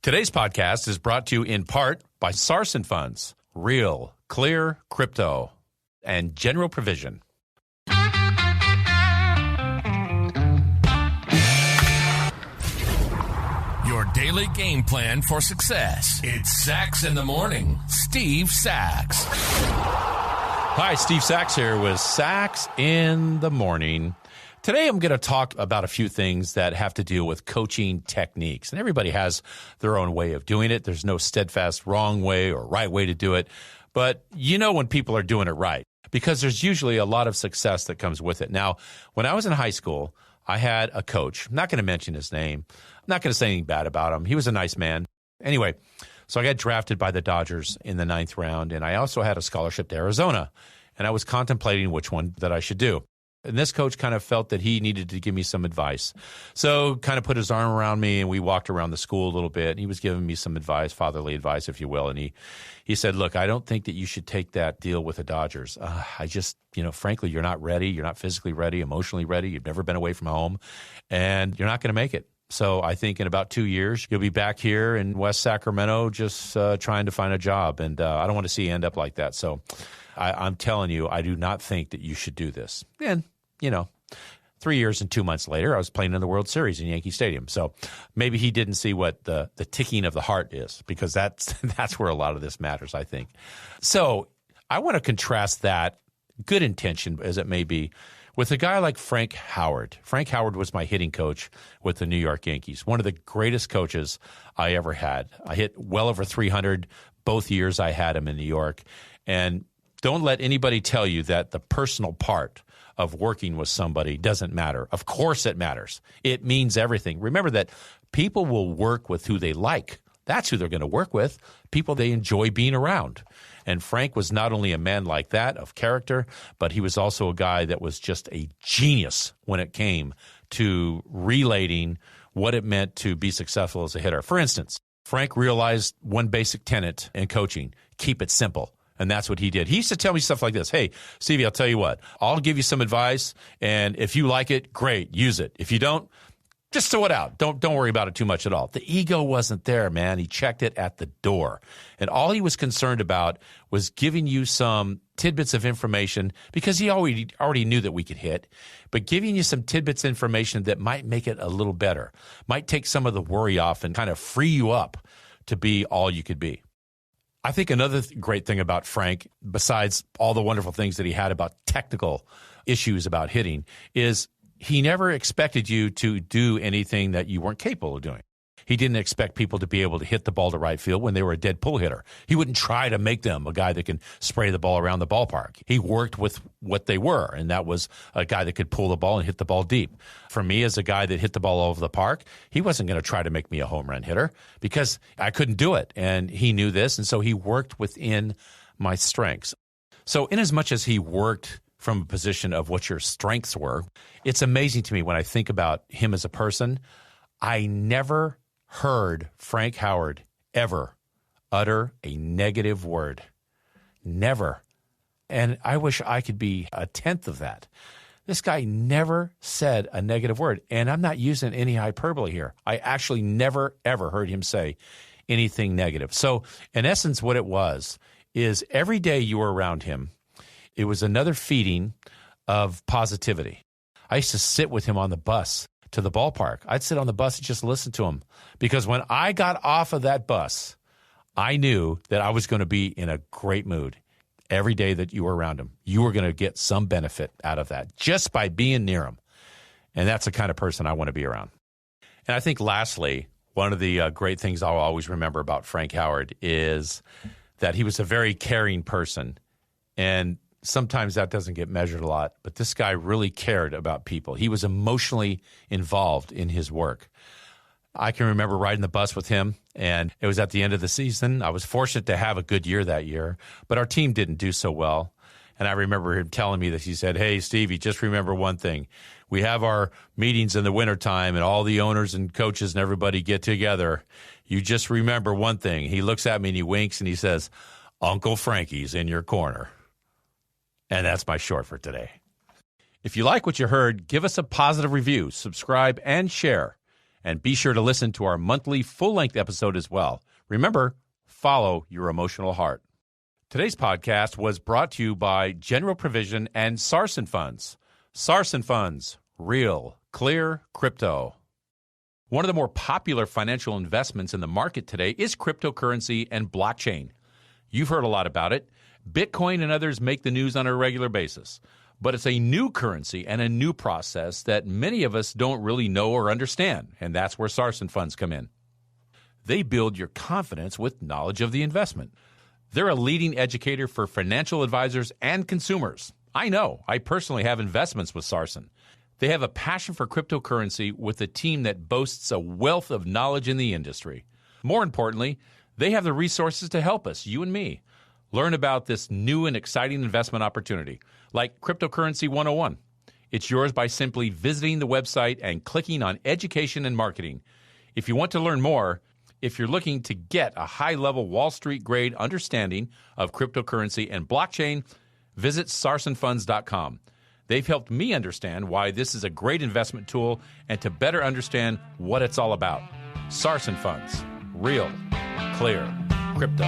Today's podcast is brought to you in part by Sarson Funds, Real, Clear, Crypto, and General Provision. Your daily game plan for success. It's Sachs in the Morning. Steve Sachs. Hi, Steve Sachs here with Sachs in the Morning. Today I'm going to talk about a few things that have to do with coaching techniques. And everybody has their own way of doing it. There's no steadfast wrong way or right way to do it. But you know when people are doing it right, because there's usually a lot of success that comes with it. Now, when I was in high school, I had a coach. I'm not going to mention his name. I'm not going to say anything bad about him. He was a nice man. Anyway, so I got drafted by the Dodgers in the 9th round, and I also had a scholarship to Arizona. And I was contemplating which one that I should do. And this coach kind of felt that he needed to give me some advice. So kind of put his arm around me, and we walked around the school a little bit. And he was giving me some advice, fatherly advice, if you will. And he said, look, I don't think that you should take that deal with the Dodgers. I just, frankly, you're not ready. You're not physically ready, emotionally ready. You've never been away from home, and you're not going to make it. So I think in about 2 years, you'll be back here in West Sacramento just trying to find a job. And I don't want to see you end up like that. So I'm telling you, I do not think that you should do this. And, 3 years and 2 months later, I was playing in the World Series in Yankee Stadium. So maybe he didn't see what the ticking of the heart is, because that's where a lot of this matters, I think. So I want to contrast that, good intention as it may be, with a guy like Frank Howard. Frank Howard was my hitting coach with the New York Yankees, one of the greatest coaches I ever had. I hit well over 300 both years I had him in New York. And don't let anybody tell you that the personal part of working with somebody doesn't matter. Of course it matters. It means everything. Remember that people will work with who they like. That's who they're going to work with, people they enjoy being around. And Frank was not only a man like that of character, but he was also a guy that was just a genius when it came to relating what it meant to be successful as a hitter. For instance, Frank realized one basic tenet in coaching: keep it simple. And that's what he did. He used to tell me stuff like this: hey, Stevie, I'll tell you what, I'll give you some advice, and if you like it, great, use it. If you don't, just throw it out. Don't worry about it too much at all. The ego wasn't there, man. He checked it at the door. And all he was concerned about was giving you some tidbits of information, because he already knew that we could hit, but giving you some tidbits of information that might make it a little better, might take some of the worry off and kind of free you up to be all you could be. I think another great thing about Frank, besides all the wonderful things that he had about technical issues about hitting, is he never expected you to do anything that you weren't capable of doing. He didn't expect people to be able to hit the ball to right field when they were a dead pull hitter. He wouldn't try to make them a guy that can spray the ball around the ballpark. He worked with what they were, and that was a guy that could pull the ball and hit the ball deep. For me, as a guy that hit the ball all over the park, he wasn't going to try to make me a home run hitter, because I couldn't do it, and he knew this, and so he worked within my strengths. So in as much as he worked from a position of what your strengths were, it's amazing to me when I think about him as a person. I never heard Frank Howard ever utter a negative word. Never. And I wish I could be a tenth of that. This guy never said a negative word. And I'm not using any hyperbole here. I actually never, ever heard him say anything negative. So in essence, what it was is every day you were around him, it was another feeding of positivity. I used to sit with him on the bus to the ballpark. I'd sit on the bus and just listen to him, because when I got off of that bus, I knew that I was going to be in a great mood. Every day that you were around him, you were going to get some benefit out of that just by being near him. And that's the kind of person I want to be around. And I think lastly, one of the great things I'll always remember about Frank Howard is that he was a very caring person. And sometimes that doesn't get measured a lot, but this guy really cared about people. He was emotionally involved in his work. I can remember riding the bus with him, and it was at the end of the season. I was fortunate to have a good year that year, but our team didn't do so well. And I remember him telling me that he said, hey, Stevie, just remember one thing. We have our meetings in the wintertime, and all the owners and coaches and everybody get together. You just remember one thing. He looks at me and he winks and he says, Uncle Frankie's in your corner. And that's my short for today. If you like what you heard, give us a positive review, subscribe, and share. And be sure to listen to our monthly full-length episode as well. Remember, follow your emotional heart. Today's podcast was brought to you by General Provision and Sarson Funds. Sarson Funds, real, clear crypto. One of the more popular financial investments in the market today is cryptocurrency and blockchain. You've heard a lot about it. Bitcoin and others make the news on a regular basis. But it's a new currency and a new process that many of us don't really know or understand, and that's where Sarson Funds come in. They build your confidence with knowledge of the investment. They're a leading educator for financial advisors and consumers. I know. I personally have investments with Sarson. They have a passion for cryptocurrency with a team that boasts a wealth of knowledge in the industry. More importantly, they have the resources to help us, you and me, learn about this new and exciting investment opportunity, like Cryptocurrency 101. It's yours by simply visiting the website and clicking on Education and Marketing. If you want to learn more, if you're looking to get a high-level Wall Street grade understanding of cryptocurrency and blockchain, visit sarsonfunds.com. They've helped me understand why this is a great investment tool and to better understand what it's all about. Sarson Funds, real, clear, crypto.